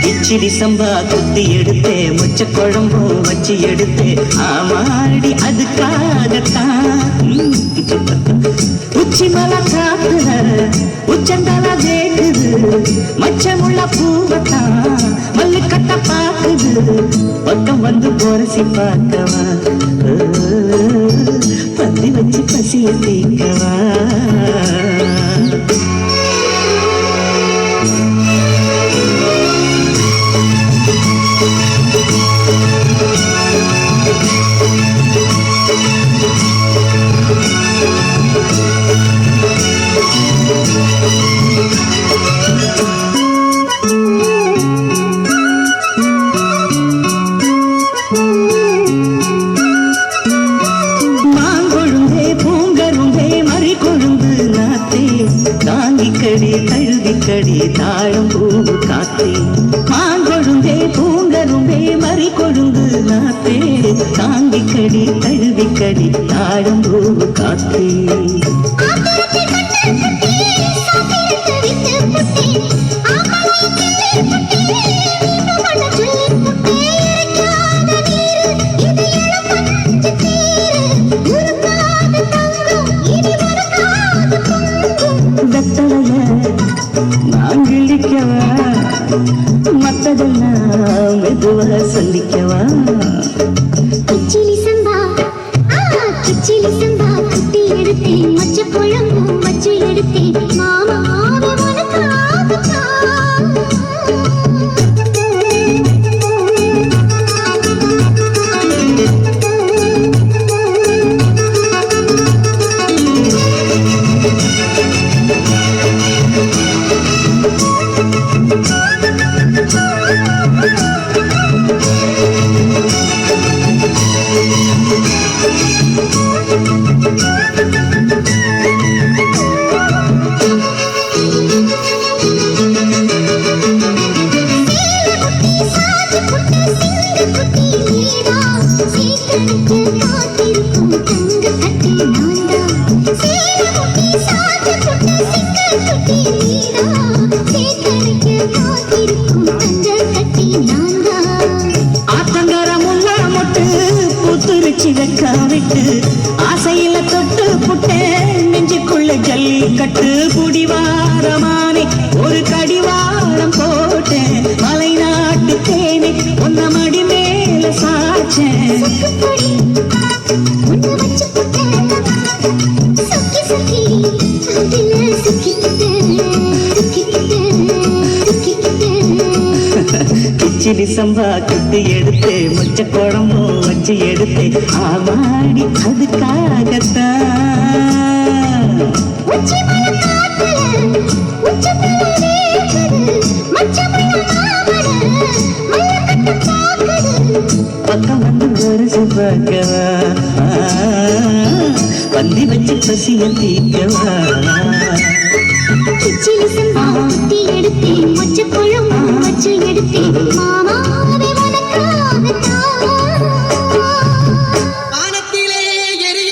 கிச்சிடி சம்பா குத்தி எடுத்தே முச்ச குழம்பும் வச்சு எடுத்தே ஆமாடி அதுக்காகத்தான் உச்சி மலை காத்துல உச்சந்தலா கேக்குது மச்சமுள்ள பூவத்தான் மல்லு கட்ட பாக்குது பக்கம் வந்து போரசி பார்க்கவா பத்தி வச்சு பசிய தீக்கவா தாங்கிக்கடி தழுவிக்கடி தாழம் பூவு காத்தே மாங்கொழுந்தே பூங்கரும்பே மறி கொழுந்து நாத்தே தாங்கிக்கடி தழுவிக்கடி தாழம் பூவு காத்தே நாங்கிழிக்கவா மத்ததெல்லாம் மெதுவா சொல்லிக்கவா கிச்சிலி சம்பா குட்டி எடுத்தேன் மச்ச குழம்பும் வச்சு எடுத்தேன் மாமாவே உனக்காகத்தான் விட்டு ஆசையில தொட்டு புட்டேன் நெஞ்சுக்குள்ள ஜல்லிக்கட்டு புடிவாரமானே ஒரு கடிவாரம் போட்டேன் மலை நாட்டு தேனே உன்ன மடி மேல சாச்சேன் கிச்சிலி சம்பா குத்தி எடுத்து முச்ச குழம்பும் வச்சு எடுத்து ஆமாடி அதுக்காகத்தான் பக்கம் வந்து வருஷ பார்க்கவா பந்தி வச்சு பசிய தீக்கவா கிச்சிலி சம்பா குத்தி எடுத்தேன் மொச்ச குழம்பும் வச்சு எடுத்தேன் மாமா